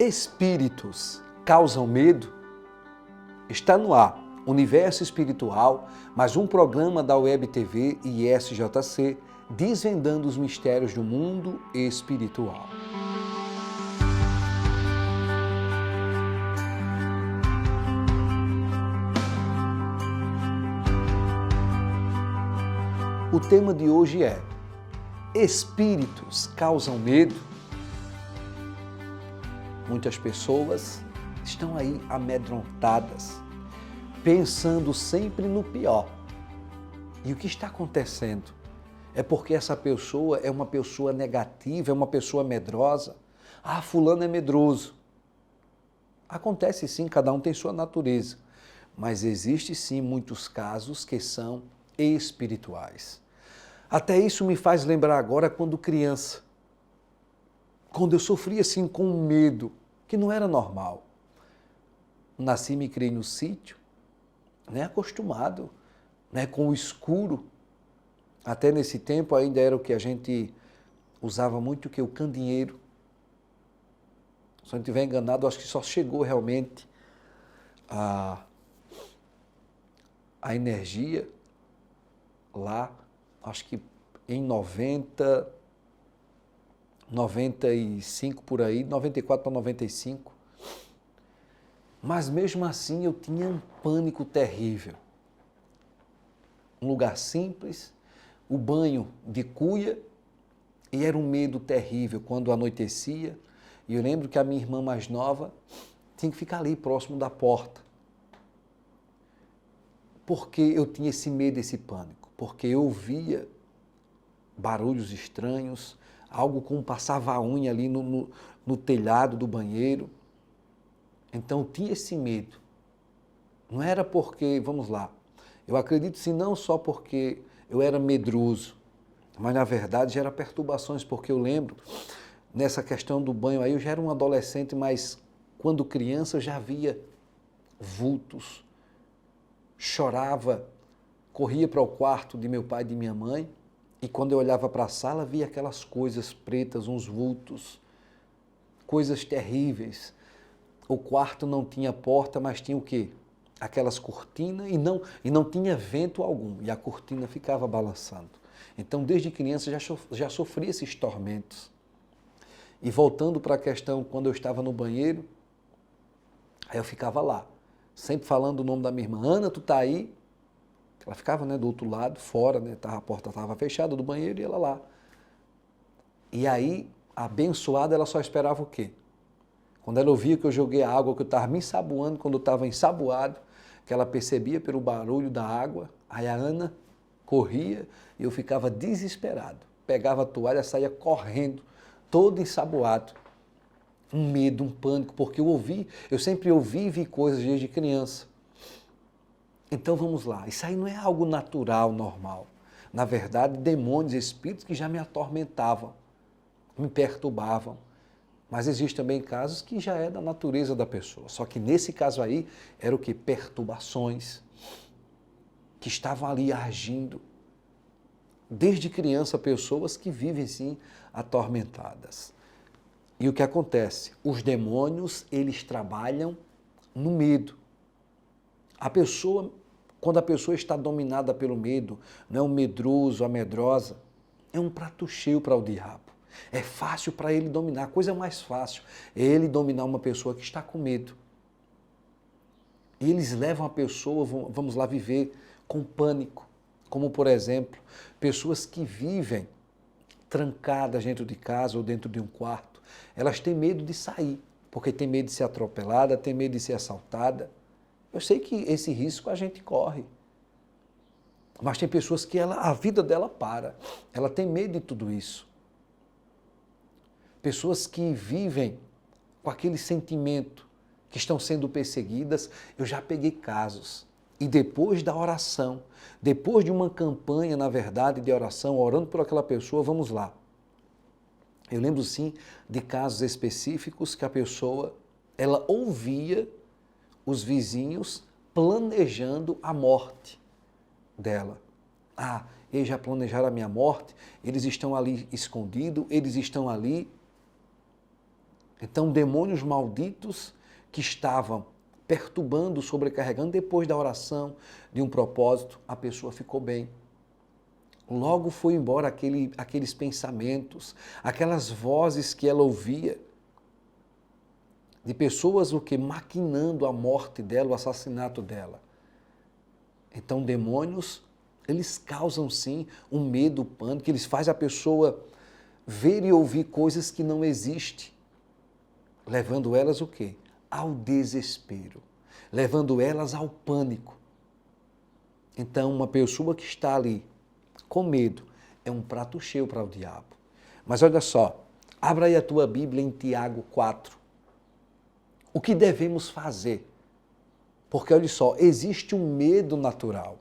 Espíritos causam medo? Está no ar Universo Espiritual, mais um programa da Web TV e SJC, desvendando os mistérios do mundo espiritual. O tema de hoje é: Espíritos causam medo? Muitas pessoas estão aí amedrontadas, pensando sempre no pior. E o que está acontecendo? É porque essa pessoa é uma pessoa negativa, é uma pessoa medrosa. Ah, fulano é medroso. Acontece sim, cada um tem sua natureza. Mas existe sim muitos casos que são espirituais. Até isso me faz lembrar agora quando criança. Quando eu sofria assim com um medo que não era normal. Nasci e me criei no sítio, acostumado com o escuro. Até nesse tempo ainda era o que a gente usava muito, o candeeiro. Se eu não estiver enganado, acho que só chegou realmente a energia lá, acho que em 95 por aí, 94 para 95. Mas mesmo assim eu tinha um pânico terrível. Um lugar simples, o banho de cuia, e era um medo terrível quando anoitecia. E eu lembro que a minha irmã mais nova tinha que ficar ali próximo da porta. Porque eu tinha esse medo, esse pânico? Porque eu via barulhos estranhos, algo como passava a unha ali no telhado do banheiro. Então eu tinha esse medo. Não era porque, vamos lá, eu acredito sim, não só porque eu era medroso, mas na verdade já era perturbações, porque eu lembro, nessa questão do banho aí, eu já era um adolescente, mas quando criança eu já via vultos, chorava, corria para o quarto de meu pai e de minha mãe, e quando eu olhava para a sala, via aquelas coisas pretas, uns vultos, coisas terríveis. O quarto não tinha porta, mas tinha o quê? Aquelas cortinas e não tinha vento algum, e a cortina ficava balançando. Então, desde criança, já sofri esses tormentos. E voltando para a questão, quando eu estava no banheiro, aí eu ficava lá, sempre falando o nome da minha irmã: Ana, tu tá aí? Ela ficava do outro lado, fora, a porta estava fechada do banheiro e ela lá. E aí, a abençoada, ela só esperava o quê? Quando ela ouvia que eu joguei a água, que eu estava me ensaboando, quando eu estava ensaboado, que ela percebia pelo barulho da água, aí a Ana corria e eu ficava desesperado. Pegava a toalha, saía correndo, todo ensaboado. Um medo, um pânico, porque eu sempre ouvi e vi coisas desde criança. Então vamos lá, isso aí não é algo natural, normal. Na verdade, demônios, espíritos que já me atormentavam, me perturbavam. Mas existem também casos que já é da natureza da pessoa. Só que nesse caso aí, era o quê? Perturbações que estavam ali agindo. Desde criança, pessoas que vivem, sim, atormentadas. E o que acontece? Os demônios, eles trabalham no medo. Quando a pessoa está dominada pelo medo, não é um medroso, a medrosa, é um prato cheio para o diabo. É fácil para ele dominar, a coisa mais fácil é ele dominar uma pessoa que está com medo. E eles levam a pessoa, vamos lá, viver com pânico. Como, por exemplo, pessoas que vivem trancadas dentro de casa ou dentro de um quarto, elas têm medo de sair, porque tem medo de ser atropelada, tem medo de ser assaltada. Eu sei que esse risco a gente corre. Mas tem pessoas que a vida dela para. Ela tem medo de tudo isso. Pessoas que vivem com aquele sentimento que estão sendo perseguidas. Eu já peguei casos. E depois da oração, depois de uma campanha, na verdade, de oração, orando por aquela pessoa, vamos lá. Eu lembro sim de casos específicos que a pessoa, ela ouvia os vizinhos planejando a morte dela. Ah, eles já planejaram a minha morte, eles estão ali escondidos, eles estão ali. Então, demônios malditos que estavam perturbando, sobrecarregando, depois da oração, de um propósito, a pessoa ficou bem. Logo foi embora aqueles pensamentos, aquelas vozes que ela ouvia, de pessoas maquinando a morte dela, o assassinato dela. Então, demônios, eles causam sim um medo, um pânico, eles fazem a pessoa ver e ouvir coisas que não existem, levando elas o quê? Ao desespero, levando elas ao pânico. Então, uma pessoa que está ali com medo é um prato cheio para o diabo. Mas olha só, abra aí a tua Bíblia em Tiago 4. O que devemos fazer? Porque olha só, existe um medo natural,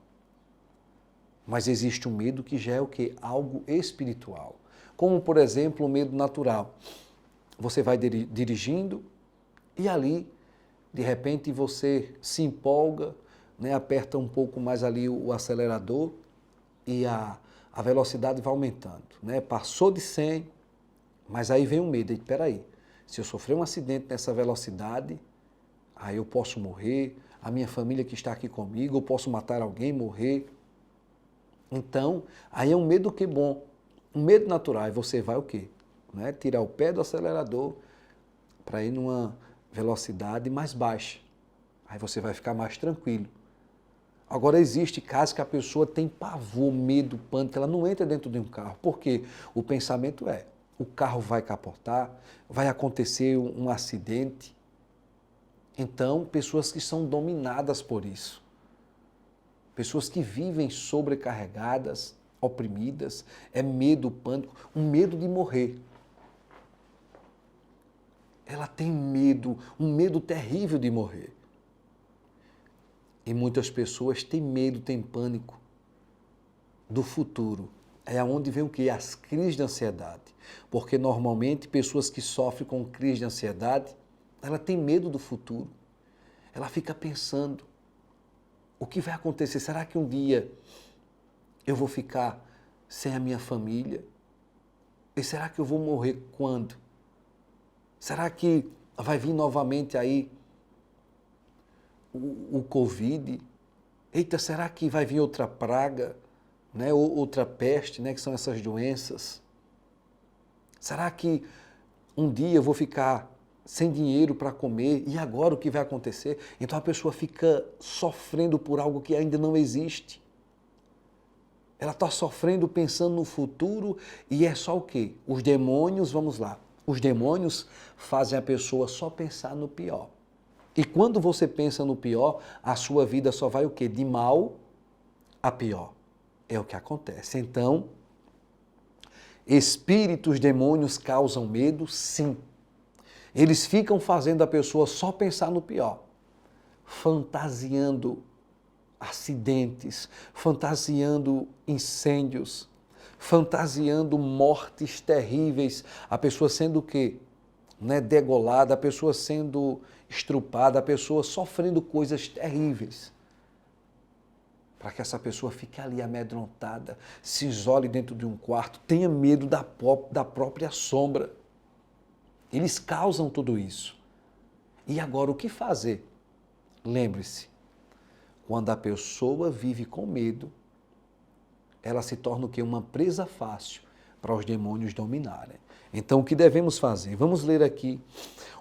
mas existe um medo que já é o quê? Algo espiritual. Como, por exemplo, o medo natural. Você vai dirigindo e ali, de repente, você se empolga, né, aperta um pouco mais ali o acelerador e a velocidade vai aumentando. Né? Passou de 100, mas aí vem o medo. Espera aí, se eu sofrer um acidente nessa velocidade, aí eu posso morrer, a minha família que está aqui comigo, eu posso matar alguém, morrer. Então, aí é um medo que bom, um medo natural. E você vai o quê? Né? Tirar o pé do acelerador para ir numa velocidade mais baixa. Aí você vai ficar mais tranquilo. Agora, existe casos que a pessoa tem pavor, medo, pânico, ela não entra dentro de um carro. Por quê? O pensamento é, o carro vai capotar, vai acontecer um acidente. Então, pessoas que são dominadas por isso. Pessoas que vivem sobrecarregadas, oprimidas, é medo, pânico, um medo de morrer. Ela tem medo, um medo terrível de morrer. E muitas pessoas têm medo, têm pânico do futuro. É onde vem o quê? As crises de ansiedade. Porque normalmente pessoas que sofrem com crise de ansiedade, ela tem medo do futuro. Ela fica pensando, o que vai acontecer? Será que um dia eu vou ficar sem a minha família? E será que eu vou morrer quando? Será que vai vir novamente aí o Covid? Eita, será que vai vir outra praga, né? Outra peste, né? Que são essas doenças? Será que um dia eu vou ficar sem dinheiro para comer? E agora o que vai acontecer? Então a pessoa fica sofrendo por algo que ainda não existe. Ela está sofrendo pensando no futuro e é só o quê? Os demônios, vamos lá, os demônios fazem a pessoa só pensar no pior. E quando você pensa no pior, a sua vida só vai o quê? De mal a pior. É o que acontece. Então, espíritos, demônios causam medo? Sim. Eles ficam fazendo a pessoa só pensar no pior, fantasiando acidentes, fantasiando incêndios, fantasiando mortes terríveis, a pessoa sendo o quê? Né, degolada, a pessoa sendo estrupada, a pessoa sofrendo coisas terríveis. Para que essa pessoa fique ali amedrontada, se isole dentro de um quarto, tenha medo da própria sombra. Eles causam tudo isso. E agora o que fazer? Lembre-se, quando a pessoa vive com medo, ela se torna o quê? Uma presa fácil para os demônios dominarem. Então, o que devemos fazer? Vamos ler aqui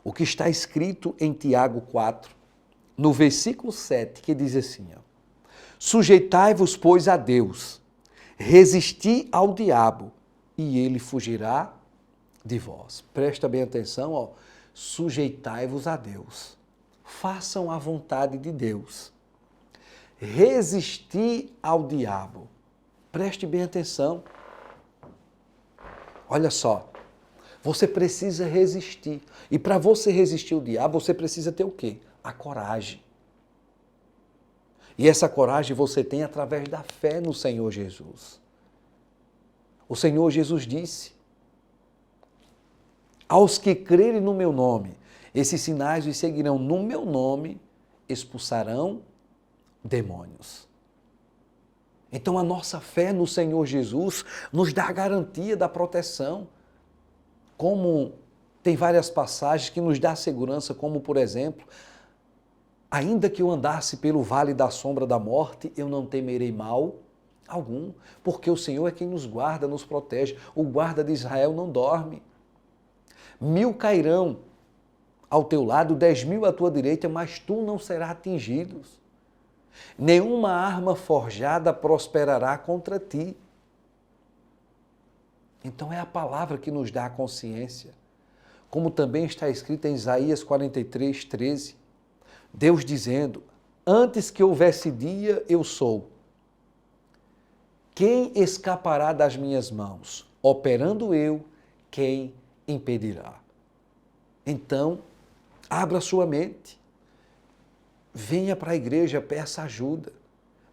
o que está escrito em Tiago 4, no versículo 7, que diz assim, ó, sujeitai-vos, pois, a Deus, resisti ao diabo, e ele fugirá de vós. Presta bem atenção, ó, sujeitai-vos a Deus, façam a vontade de Deus, resisti ao diabo. Preste bem atenção. Olha só, você precisa resistir. E para você resistir ao diabo, você precisa ter o quê? A coragem. E essa coragem você tem através da fé no Senhor Jesus. O Senhor Jesus disse, aos que crerem no meu nome, esses sinais os seguirão no meu nome, expulsarão demônios. Então a nossa fé no Senhor Jesus nos dá a garantia da proteção. Como Tem várias passagens que nos dão segurança, como por exemplo, ainda que eu andasse pelo vale da sombra da morte, eu não temerei mal algum, porque o Senhor é quem nos guarda, nos protege. O guarda de Israel não dorme. 1000 cairão ao teu lado, 10.000 à tua direita, mas tu não serás atingido. Nenhuma arma forjada prosperará contra ti. Então é a palavra que nos dá a consciência. Como também está escrito em Isaías 43, 13. Deus dizendo, antes que houvesse dia, eu sou. Quem escapará das minhas mãos? Operando eu, quem impedirá? Então, abra sua mente. Venha para a igreja, peça ajuda,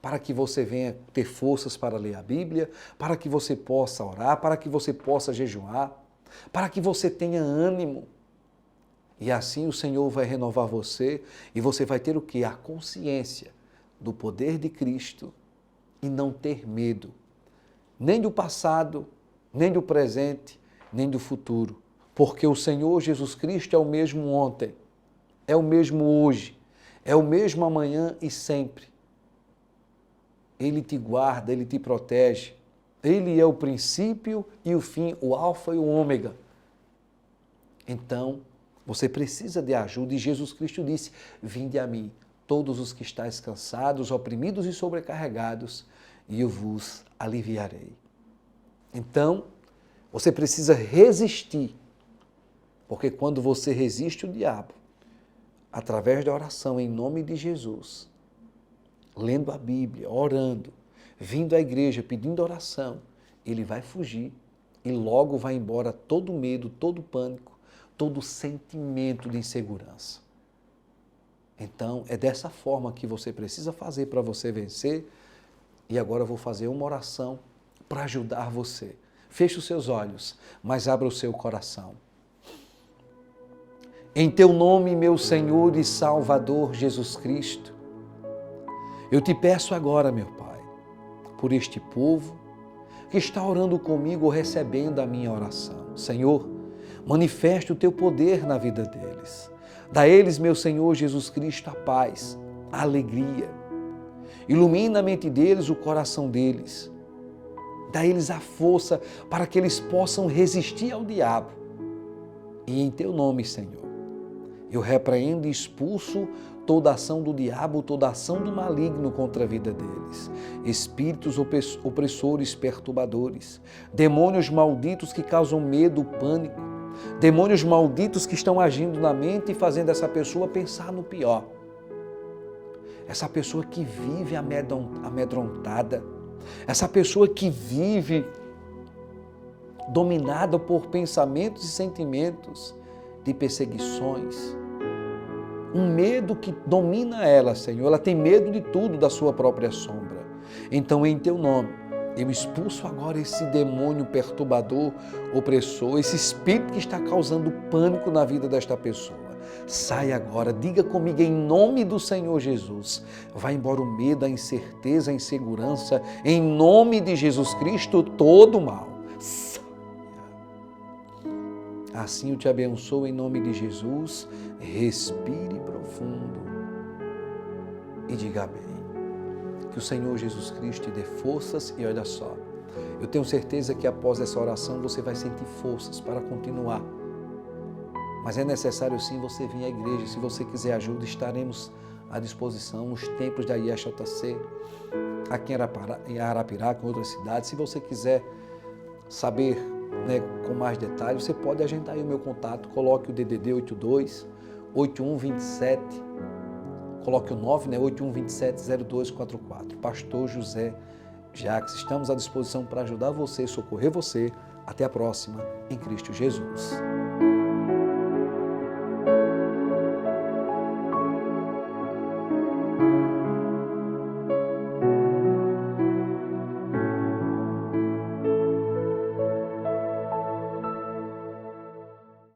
para que você venha ter forças para ler a Bíblia, para que você possa orar, para que você possa jejuar, para que você tenha ânimo. E assim o Senhor vai renovar você e você vai ter o quê? A consciência do poder de Cristo e não ter medo, nem do passado, nem do presente, nem do futuro. Porque o Senhor Jesus Cristo é o mesmo ontem, é o mesmo hoje, é o mesmo amanhã e sempre. Ele te guarda, Ele te protege. Ele é o princípio e o fim, o alfa e o ômega. Então, você precisa de ajuda e Jesus Cristo disse, vinde a mim, todos os que estáis cansados, oprimidos e sobrecarregados, e eu vos aliviarei. Então, você precisa resistir, porque quando você resiste o diabo, através da oração em nome de Jesus, lendo a Bíblia, orando, vindo à igreja, pedindo oração, ele vai fugir e logo vai embora todo medo, todo pânico, todo sentimento de insegurança. Então, é dessa forma que você precisa fazer para você vencer. E agora eu vou fazer uma oração para ajudar você. Feche os seus olhos, mas abra o seu coração. Em teu nome, meu Senhor e Salvador Jesus Cristo, eu te peço agora, meu Pai, por este povo que está orando comigo, recebendo a minha oração. Senhor, manifeste o teu poder na vida deles. Dá a eles, meu Senhor Jesus Cristo, a paz, a alegria. Ilumina a mente deles, o coração deles. Dá a eles a força para que eles possam resistir ao diabo. E em teu nome, Senhor, eu repreendo e expulso toda ação do diabo, toda ação do maligno contra a vida deles. Espíritos opressores, perturbadores, demônios malditos que causam medo, pânico, demônios malditos que estão agindo na mente e fazendo essa pessoa pensar no pior. Essa pessoa que vive amedrontada, essa pessoa que vive dominada por pensamentos e sentimentos de perseguições, um medo que domina ela, Senhor. Ela tem medo de tudo, da sua própria sombra. Então, em teu nome, eu expulso agora esse demônio perturbador, opressor, esse espírito que está causando pânico na vida desta pessoa. Sai agora, diga comigo em nome do Senhor Jesus. Vai embora o medo, a incerteza, a insegurança. Em nome de Jesus Cristo, todo o mal. Assim eu te abençoo em nome de Jesus. Respire profundo e diga amém. Que o Senhor Jesus Cristo te dê forças e olha só, eu tenho certeza que após essa oração você vai sentir forças para continuar. Mas é necessário sim você vir à igreja. Se você quiser ajuda, estaremos à disposição nos templos da IEJC, aqui em Arapiraca, em outras cidades. Se você quiser saber, com mais detalhes, você pode agendar aí o meu contato, coloque o DDD 82-8127, coloque o 9, 8127-0244. Pastor José Jacques, estamos à disposição para ajudar você, socorrer você. Até a próxima, em Cristo Jesus.